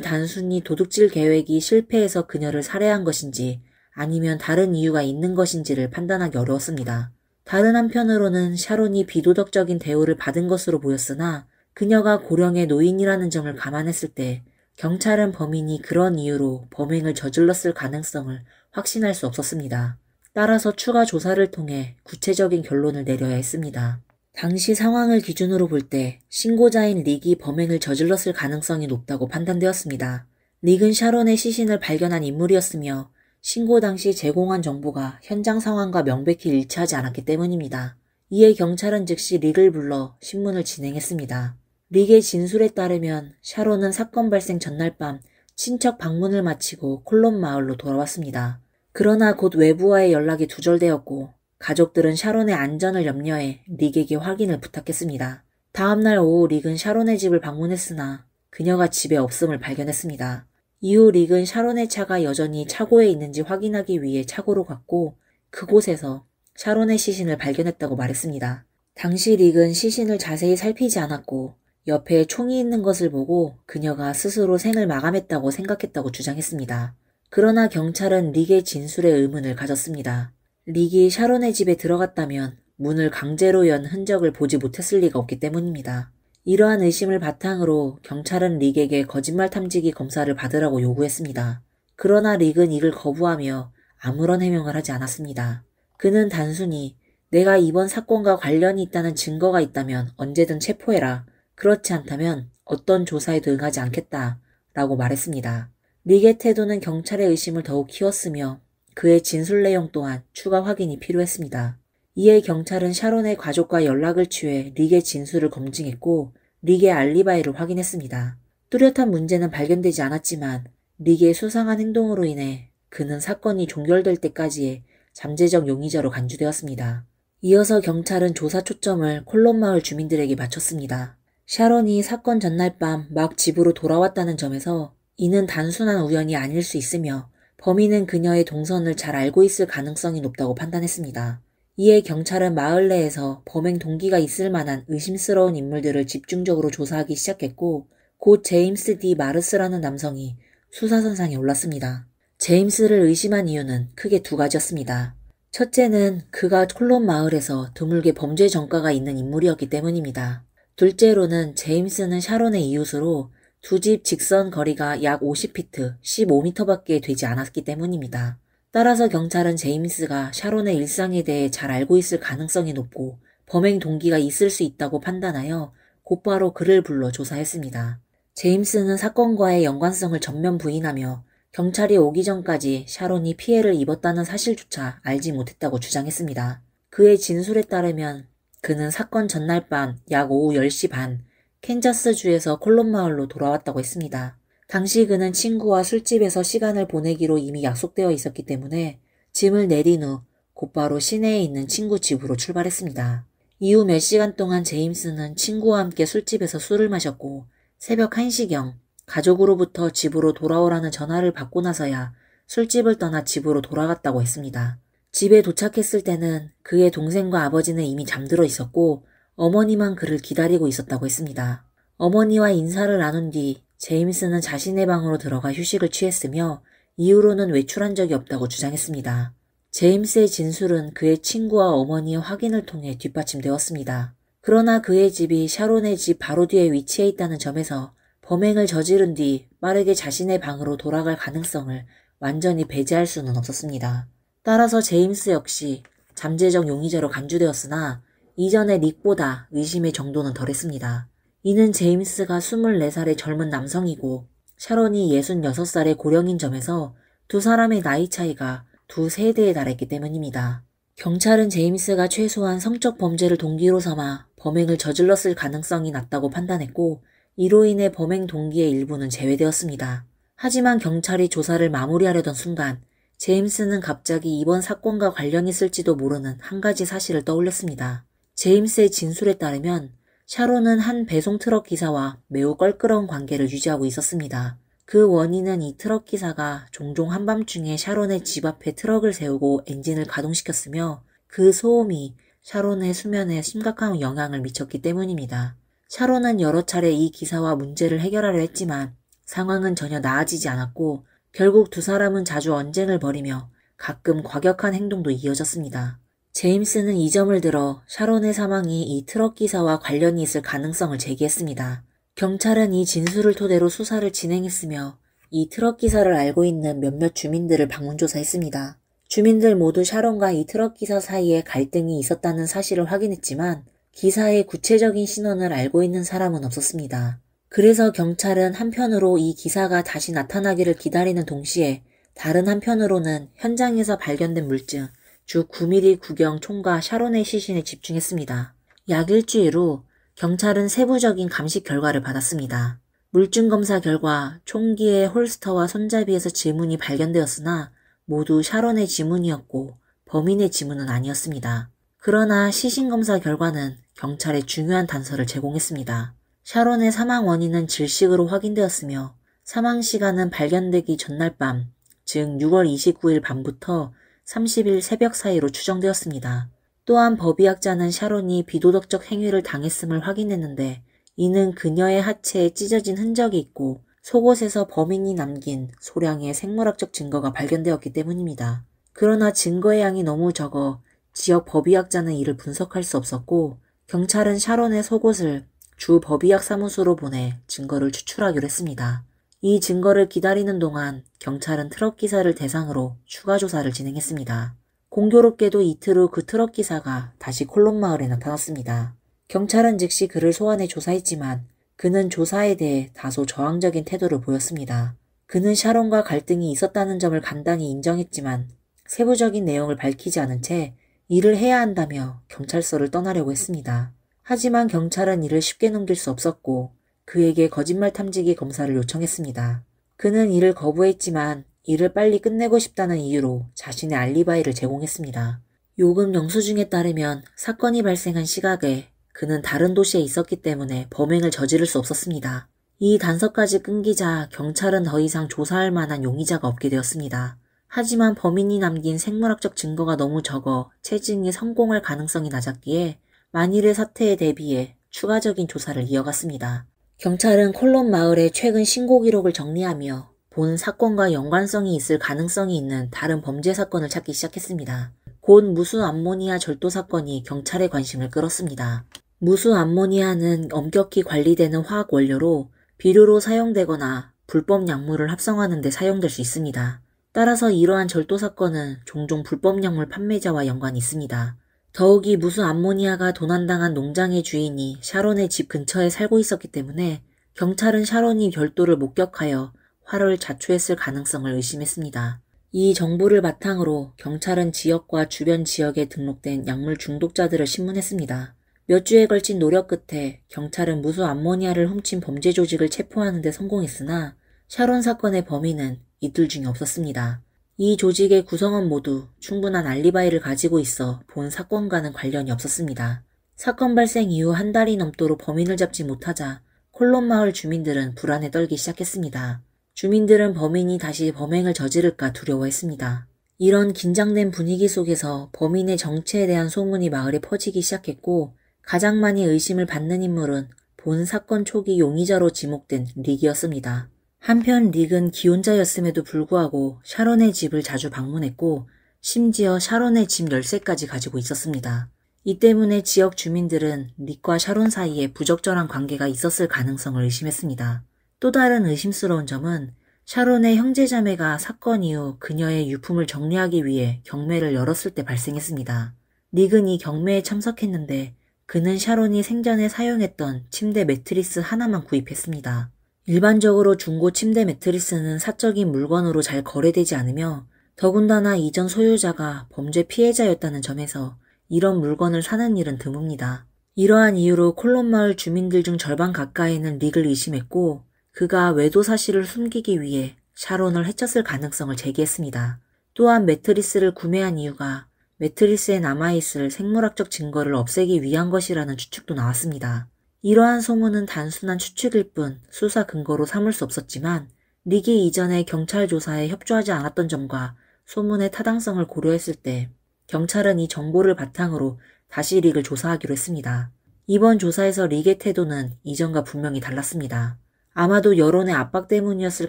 단순히 도둑질 계획이 실패해서 그녀를 살해한 것인지 아니면 다른 이유가 있는 것인지를 판단하기 어려웠습니다. 다른 한편으로는 샤론이 비도덕적인 대우를 받은 것으로 보였으나 그녀가 고령의 노인이라는 점을 감안했을 때 경찰은 범인이 그런 이유로 범행을 저질렀을 가능성을 확신할 수 없었습니다. 따라서 추가 조사를 통해 구체적인 결론을 내려야 했습니다. 당시 상황을 기준으로 볼 때 신고자인 릭이 범행을 저질렀을 가능성이 높다고 판단되었습니다. 릭은 샤론의 시신을 발견한 인물이었으며 신고 당시 제공한 정보가 현장 상황과 명백히 일치하지 않았기 때문입니다. 이에 경찰은 즉시 릭을 불러 신문을 진행했습니다. 릭의 진술에 따르면 샤론은 사건 발생 전날 밤 친척 방문을 마치고 콜론 마을로 돌아왔습니다. 그러나 곧 외부와의 연락이 두절되었고 가족들은 샤론의 안전을 염려해 릭에게 확인을 부탁했습니다. 다음날 오후 릭은 샤론의 집을 방문했으나 그녀가 집에 없음을 발견했습니다. 이후 릭은 샤론의 차가 여전히 차고에 있는지 확인하기 위해 차고로 갔고 그곳에서 샤론의 시신을 발견했다고 말했습니다. 당시 릭은 시신을 자세히 살피지 않았고 옆에 총이 있는 것을 보고 그녀가 스스로 생을 마감했다고 생각했다고 주장했습니다. 그러나 경찰은 릭의 진술에 의문을 가졌습니다. 릭이 샤론의 집에 들어갔다면 문을 강제로 연 흔적을 보지 못했을 리가 없기 때문입니다. 이러한 의심을 바탕으로 경찰은 릭에게 거짓말 탐지기 검사를 받으라고 요구했습니다. 그러나 릭은 이를 거부하며 아무런 해명을 하지 않았습니다. 그는 단순히 내가 이번 사건과 관련이 있다는 증거가 있다면 언제든 체포해라. 그렇지 않다면 어떤 조사에도 응하지 않겠다 라고 말했습니다. 릭의 태도는 경찰의 의심을 더욱 키웠으며 그의 진술 내용 또한 추가 확인이 필요했습니다. 이에 경찰은 샤론의 가족과 연락을 취해 릭의 진술을 검증했고 릭의 알리바이를 확인했습니다. 뚜렷한 문제는 발견되지 않았지만 릭의 수상한 행동으로 인해 그는 사건이 종결될 때까지의 잠재적 용의자로 간주되었습니다. 이어서 경찰은 조사 초점을 콜론 마을 주민들에게 맞췄습니다. 샤론이 사건 전날 밤 막 집으로 돌아왔다는 점에서 이는 단순한 우연이 아닐 수 있으며 범인은 그녀의 동선을 잘 알고 있을 가능성이 높다고 판단했습니다. 이에 경찰은 마을 내에서 범행 동기가 있을 만한 의심스러운 인물들을 집중적으로 조사하기 시작했고 곧 제임스 D. 마르스라는 남성이 수사선상에 올랐습니다. 제임스를 의심한 이유는 크게 두 가지였습니다. 첫째는 그가 콜론 마을에서 드물게 범죄 전과가 있는 인물이었기 때문입니다. 둘째로는 제임스는 샤론의 이웃으로 두 집 직선 거리가 약 50피트, 15m밖에 되지 않았기 때문입니다. 따라서 경찰은 제임스가 샤론의 일상에 대해 잘 알고 있을 가능성이 높고 범행 동기가 있을 수 있다고 판단하여 곧바로 그를 불러 조사했습니다. 제임스는 사건과의 연관성을 전면 부인하며 경찰이 오기 전까지 샤론이 피해를 입었다는 사실조차 알지 못했다고 주장했습니다. 그의 진술에 따르면 그는 사건 전날 밤 약 오후 10시 반 캔자스주에서 콜론 마을로 돌아왔다고 했습니다. 당시 그는 친구와 술집에서 시간을 보내기로 이미 약속되어 있었기 때문에 짐을 내린 후 곧바로 시내에 있는 친구 집으로 출발했습니다. 이후 몇 시간 동안 제임스는 친구와 함께 술집에서 술을 마셨고 새벽 1시경 가족으로부터 집으로 돌아오라는 전화를 받고 나서야 술집을 떠나 집으로 돌아갔다고 했습니다. 집에 도착했을 때는 그의 동생과 아버지는 이미 잠들어 있었고 어머니만 그를 기다리고 있었다고 했습니다. 어머니와 인사를 나눈 뒤 제임스는 자신의 방으로 들어가 휴식을 취했으며 이후로는 외출한 적이 없다고 주장했습니다. 제임스의 진술은 그의 친구와 어머니의 확인을 통해 뒷받침되었습니다. 그러나 그의 집이 샤론의 집 바로 뒤에 위치해 있다는 점에서 범행을 저지른 뒤 빠르게 자신의 방으로 돌아갈 가능성을 완전히 배제할 수는 없었습니다. 따라서 제임스 역시 잠재적 용의자로 간주되었으나 이전의 릭보다 의심의 정도는 덜했습니다. 이는 제임스가 24살의 젊은 남성이고 샤론이 66살의 고령인 점에서 두 사람의 나이 차이가 두 세대에 달했기 때문입니다. 경찰은 제임스가 최소한 성적 범죄를 동기로 삼아 범행을 저질렀을 가능성이 낮다고 판단했고 이로 인해 범행 동기의 일부는 제외되었습니다. 하지만 경찰이 조사를 마무리하려던 순간 제임스는 갑자기 이번 사건과 관련이 있을지도 모르는 한 가지 사실을 떠올렸습니다. 제임스의 진술에 따르면 샤론은 한 배송 트럭 기사와 매우 껄끄러운 관계를 유지하고 있었습니다. 그 원인은 이 트럭 기사가 종종 한밤중에 샤론의 집 앞에 트럭을 세우고 엔진을 가동시켰으며 그 소음이 샤론의 수면에 심각한 영향을 미쳤기 때문입니다. 샤론은 여러 차례 이 기사와 문제를 해결하려 했지만 상황은 전혀 나아지지 않았고 결국 두 사람은 자주 언쟁을 벌이며 가끔 과격한 행동도 이어졌습니다. 제임스는 이 점을 들어 샤론의 사망이 이 트럭 기사와 관련이 있을 가능성을 제기했습니다. 경찰은 이 진술을 토대로 수사를 진행했으며 이 트럭 기사를 알고 있는 몇몇 주민들을 방문조사했습니다. 주민들 모두 샤론과 이 트럭 기사 사이에 갈등이 있었다는 사실을 확인했지만 기사의 구체적인 신원을 알고 있는 사람은 없었습니다. 그래서 경찰은 한편으로 이 기사가 다시 나타나기를 기다리는 동시에 다른 한편으로는 현장에서 발견된 물증, 주 9mm 구경 총과 샤론의 시신에 집중했습니다. 약 일주일 후 경찰은 세부적인 감식 결과를 받았습니다. 물증 검사 결과 총기의 홀스터와 손잡이에서 지문이 발견되었으나 모두 샤론의 지문이었고 범인의 지문은 아니었습니다. 그러나 시신 검사 결과는 경찰에 중요한 단서를 제공했습니다. 샤론의 사망 원인은 질식으로 확인되었으며 사망 시간은 발견되기 전날 밤, 즉 6월 29일 밤부터 30일 새벽 사이로 추정되었습니다. 또한 법의학자는 샤론이 비도덕적 행위를 당했음을 확인했는데 이는 그녀의 하체에 찢어진 흔적이 있고 속옷에서 범인이 남긴 소량의 생물학적 증거가 발견되었기 때문입니다. 그러나 증거의 양이 너무 적어 지역 법의학자는 이를 분석할 수 없었고 경찰은 샤론의 속옷을 주 법의학 사무소로 보내 증거를 추출하기로 했습니다. 이 증거를 기다리는 동안 경찰은 트럭 기사를 대상으로 추가 조사를 진행했습니다. 공교롭게도 이틀 후 그 트럭 기사가 다시 콜론 마을에 나타났습니다. 경찰은 즉시 그를 소환해 조사했지만 그는 조사에 대해 다소 저항적인 태도를 보였습니다. 그는 샤론과 갈등이 있었다는 점을 간단히 인정했지만 세부적인 내용을 밝히지 않은 채 일을 해야 한다며 경찰서를 떠나려고 했습니다. 하지만 경찰은 이를 쉽게 넘길 수 없었고 그에게 거짓말 탐지기 검사를 요청했습니다. 그는 이를 거부했지만 일을 빨리 끝내고 싶다는 이유로 자신의 알리바이를 제공했습니다. 요금 영수증에 따르면 사건이 발생한 시각에 그는 다른 도시에 있었기 때문에 범행을 저지를 수 없었습니다. 이 단서까지 끊기자 경찰은 더 이상 조사할 만한 용의자가 없게 되었습니다. 하지만 범인이 남긴 생물학적 증거가 너무 적어 채증이 성공할 가능성이 낮았기에 만일의 사태에 대비해 추가적인 조사를 이어갔습니다. 경찰은 콜론 마을의 최근 신고 기록을 정리하며 본 사건과 연관성이 있을 가능성이 있는 다른 범죄 사건을 찾기 시작했습니다. 곧 무수 암모니아 절도 사건이 경찰의 관심을 끌었습니다. 무수 암모니아는 엄격히 관리되는 화학 원료로 비료로 사용되거나 불법 약물을 합성하는 데 사용될 수 있습니다. 따라서 이러한 절도 사건은 종종 불법 약물 판매자와 연관이 있습니다. 더욱이 무수 암모니아가 도난당한 농장의 주인이 샤론의 집 근처에 살고 있었기 때문에 경찰은 샤론이 별도를 목격하여 화를 자초했을 가능성을 의심했습니다. 이 정보를 바탕으로 경찰은 지역과 주변 지역에 등록된 약물 중독자들을 신문했습니다. 몇 주에 걸친 노력 끝에 경찰은 무수 암모니아를 훔친 범죄 조직을 체포하는 데 성공했으나 샤론 사건의 범인은 이들 중에 없었습니다. 이 조직의 구성원 모두 충분한 알리바이를 가지고 있어 본 사건과는 관련이 없었습니다. 사건 발생 이후 한 달이 넘도록 범인을 잡지 못하자 콜론 마을 주민들은 불안에 떨기 시작했습니다. 주민들은 범인이 다시 범행을 저지를까 두려워했습니다. 이런 긴장된 분위기 속에서 범인의 정체에 대한 소문이 마을에 퍼지기 시작했고 가장 많이 의심을 받는 인물은 본 사건 초기 용의자로 지목된 릭이었습니다. 한편 릭은 기혼자였음에도 불구하고 샤론의 집을 자주 방문했고 심지어 샤론의 집 열쇠까지 가지고 있었습니다. 이 때문에 지역 주민들은 릭과 샤론 사이에 부적절한 관계가 있었을 가능성을 의심했습니다. 또 다른 의심스러운 점은 샤론의 형제자매가 사건 이후 그녀의 유품을 정리하기 위해 경매를 열었을 때 발생했습니다. 릭은 이 경매에 참석했는데 그는 샤론이 생전에 사용했던 침대 매트리스 하나만 구입했습니다. 일반적으로 중고 침대 매트리스는 사적인 물건으로 잘 거래되지 않으며 더군다나 이전 소유자가 범죄 피해자였다는 점에서 이런 물건을 사는 일은 드뭅니다. 이러한 이유로 콜론 마을 주민들 중 절반 가까이는 릭을 의심했고 그가 외도 사실을 숨기기 위해 샤론을 해쳤을 가능성을 제기했습니다. 또한 매트리스를 구매한 이유가 매트리스에 남아있을 생물학적 증거를 없애기 위한 것이라는 추측도 나왔습니다. 이러한 소문은 단순한 추측일 뿐 수사 근거로 삼을 수 없었지만 릭이 이전에 경찰 조사에 협조하지 않았던 점과 소문의 타당성을 고려했을 때 경찰은 이 정보를 바탕으로 다시 릭을 조사하기로 했습니다. 이번 조사에서 릭의 태도는 이전과 분명히 달랐습니다. 아마도 여론의 압박 때문이었을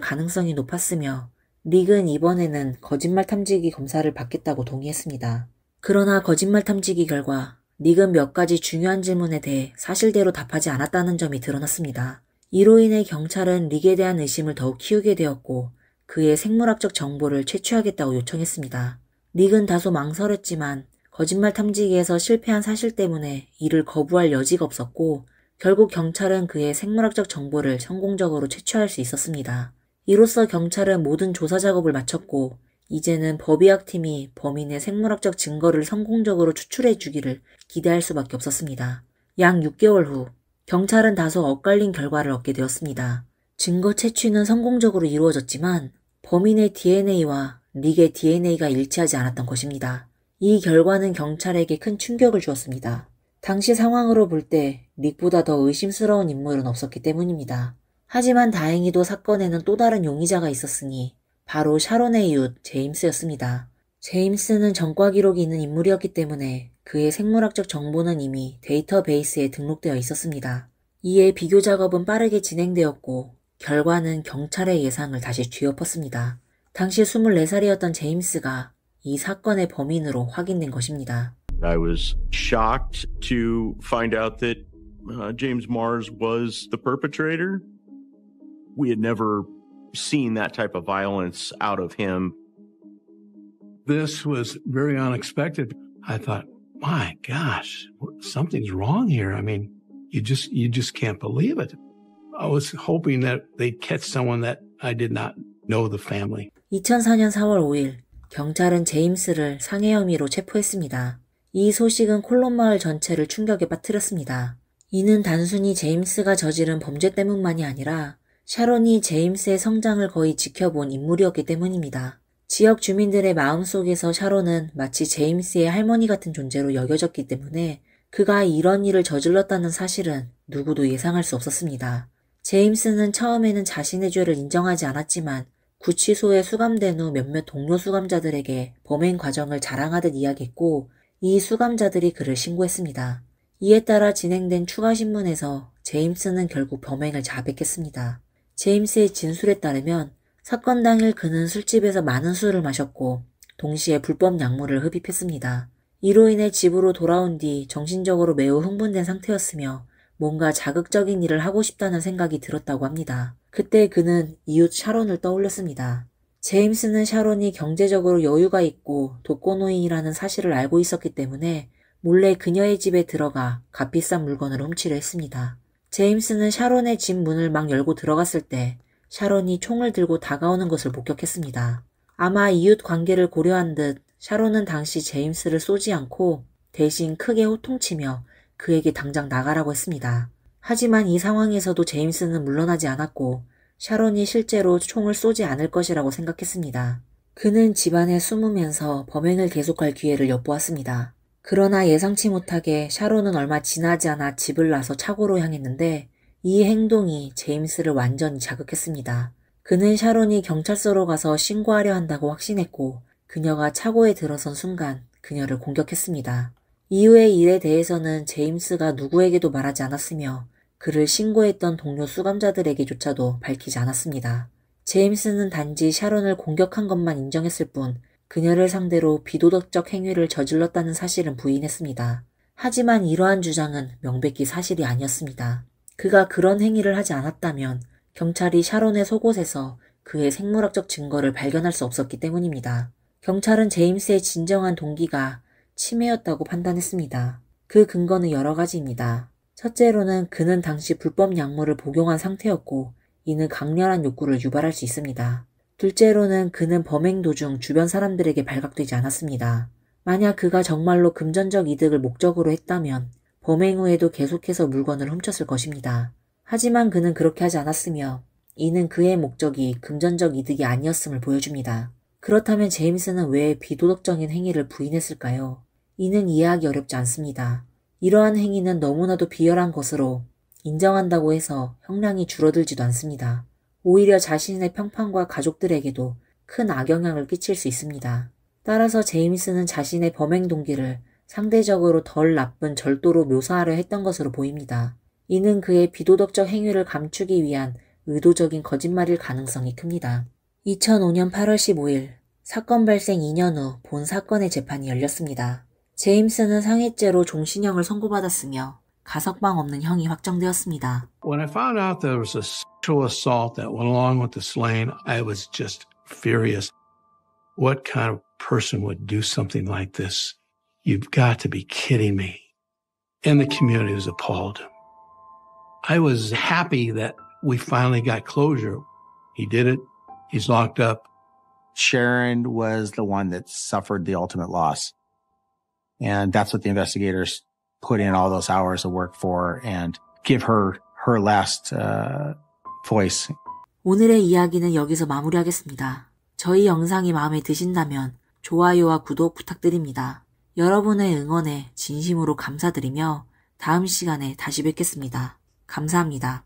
가능성이 높았으며 릭은 이번에는 거짓말 탐지기 검사를 받겠다고 동의했습니다. 그러나 거짓말 탐지기 결과 릭은 몇 가지 중요한 질문에 대해 사실대로 답하지 않았다는 점이 드러났습니다. 이로 인해 경찰은 릭에 대한 의심을 더욱 키우게 되었고 그의 생물학적 정보를 채취하겠다고 요청했습니다. 릭은 다소 망설였지만 거짓말 탐지기에서 실패한 사실 때문에 이를 거부할 여지가 없었고 결국 경찰은 그의 생물학적 정보를 성공적으로 채취할 수 있었습니다. 이로써 경찰은 모든 조사 작업을 마쳤고 이제는 법의학팀이 범인의 생물학적 증거를 성공적으로 추출해 주기를 기대할 수밖에 없었습니다. 약 6개월 후 경찰은 다소 엇갈린 결과를 얻게 되었습니다. 증거 채취는 성공적으로 이루어졌지만 범인의 DNA와 릭의 DNA가 일치하지 않았던 것입니다. 이 결과는 경찰에게 큰 충격을 주었습니다. 당시 상황으로 볼 때 릭보다 더 의심스러운 인물은 없었기 때문입니다. 하지만 다행히도 사건에는 또 다른 용의자가 있었으니 바로 샤론의 이웃 제임스였습니다. 제임스는 전과 기록이 있는 인물이었기 때문에 그의 생물학적 정보는 이미 데이터베이스에 등록되어 있었습니다. 이에 비교 작업은 빠르게 진행되었고 결과는 경찰의 예상을 다시 뒤엎었습니다. 당시 24살이었던 제임스가 이 사건의 범인으로 확인된 것입니다. I was shocked to find out that James Mars was the perpetrator. We had never seen that type of violence out of him. This was very unexpected. I thought, my gosh, something's wrong here. I mean, you just can't believe it. I was hoping that they'd catch someone that I did not know the family. 2004년 4월 5일 경찰은 제임스를 상해 혐의로 체포했습니다. 이 소식은 콜론 마을 전체를 충격에 빠뜨렸습니다. 이는 단순히 제임스가 저지른 범죄 때문만이 아니라 샤론이 제임스의 성장을 거의 지켜본 인물이었기 때문입니다. 지역 주민들의 마음속에서 샤론은 마치 제임스의 할머니 같은 존재로 여겨졌기 때문에 그가 이런 일을 저질렀다는 사실은 누구도 예상할 수 없었습니다. 제임스는 처음에는 자신의 죄를 인정하지 않았지만 구치소에 수감된 후 몇몇 동료 수감자들에게 범행 과정을 자랑하듯 이야기했고 이 수감자들이 그를 신고했습니다. 이에 따라 진행된 추가 신문에서 제임스는 결국 범행을 자백했습니다. 제임스의 진술에 따르면 사건 당일 그는 술집에서 많은 술을 마셨고 동시에 불법 약물을 흡입했습니다. 이로 인해 집으로 돌아온 뒤 정신적으로 매우 흥분된 상태였으며 뭔가 자극적인 일을 하고 싶다는 생각이 들었다고 합니다. 그때 그는 이웃 샤론을 떠올렸습니다. 제임스는 샤론이 경제적으로 여유가 있고 독거노인이라는 사실을 알고 있었기 때문에 몰래 그녀의 집에 들어가 값비싼 물건을 훔치려 했습니다. 제임스는 샤론의 집 문을 막 열고 들어갔을 때 샤론이 총을 들고 다가오는 것을 목격했습니다. 아마 이웃 관계를 고려한 듯 샤론은 당시 제임스를 쏘지 않고 대신 크게 호통치며 그에게 당장 나가라고 했습니다. 하지만 이 상황에서도 제임스는 물러나지 않았고 샤론이 실제로 총을 쏘지 않을 것이라고 생각했습니다. 그는 집안에 숨으면서 범행을 계속할 기회를 엿보았습니다. 그러나 예상치 못하게 샤론은 얼마 지나지 않아 집을 나서 차고로 향했는데 이 행동이 제임스를 완전히 자극했습니다. 그는 샤론이 경찰서로 가서 신고하려 한다고 확신했고 그녀가 차고에 들어선 순간 그녀를 공격했습니다. 이후의 일에 대해서는 제임스가 누구에게도 말하지 않았으며 그를 신고했던 동료 수감자들에게조차도 밝히지 않았습니다. 제임스는 단지 샤론을 공격한 것만 인정했을 뿐 그녀를 상대로 비도덕적 행위를 저질렀다는 사실은 부인했습니다. 하지만 이러한 주장은 명백히 사실이 아니었습니다. 그가 그런 행위를 하지 않았다면 경찰이 샤론의 속옷에서 그의 생물학적 증거를 발견할 수 없었기 때문입니다. 경찰은 제임스의 진정한 동기가 치매였다고 판단했습니다. 그 근거는 여러 가지입니다. 첫째로는 그는 당시 불법 약물을 복용한 상태였고 이는 강렬한 욕구를 유발할 수 있습니다. 둘째로는 그는 범행 도중 주변 사람들에게 발각되지 않았습니다. 만약 그가 정말로 금전적 이득을 목적으로 했다면 범행 후에도 계속해서 물건을 훔쳤을 것입니다. 하지만 그는 그렇게 하지 않았으며 이는 그의 목적이 금전적 이득이 아니었음을 보여줍니다. 그렇다면 제임스는 왜 비도덕적인 행위를 부인했을까요? 이는 이해하기 어렵지 않습니다. 이러한 행위는 너무나도 비열한 것으로 인정한다고 해서 형량이 줄어들지도 않습니다. 오히려 자신의 평판과 가족들에게도 큰 악영향을 끼칠 수 있습니다. 따라서 제임스는 자신의 범행 동기를 상대적으로 덜 나쁜 절도로 묘사하려 했던 것으로 보입니다. 이는 그의 비도덕적 행위를 감추기 위한 의도적인 거짓말일 가능성이 큽니다. 2005년 8월 15일 사건 발생 2년 후 본 사건의 재판이 열렸습니다. 제임스는 상해죄로 종신형을 선고받았으며 가석방 없는 형이 확정되었습니다. When I found out there was a sexual assault that went along with the slaying, I was just furious. What kind of person would do something like this? You've got to be kidding me. And the community was appalled. I was happy that we finally got closure. He did it. He's locked up. Sharon was the one that suffered the ultimate loss. And that's what the investigators put in all those hours of work for and give her last voice. 오늘의 이야기는 여기서 마무리하겠습니다. 저희 영상이 마음에 드신다면 좋아요와 구독 부탁드립니다. 여러분의 응원에 진심으로 감사드리며 다음 시간에 다시 뵙겠습니다. 감사합니다.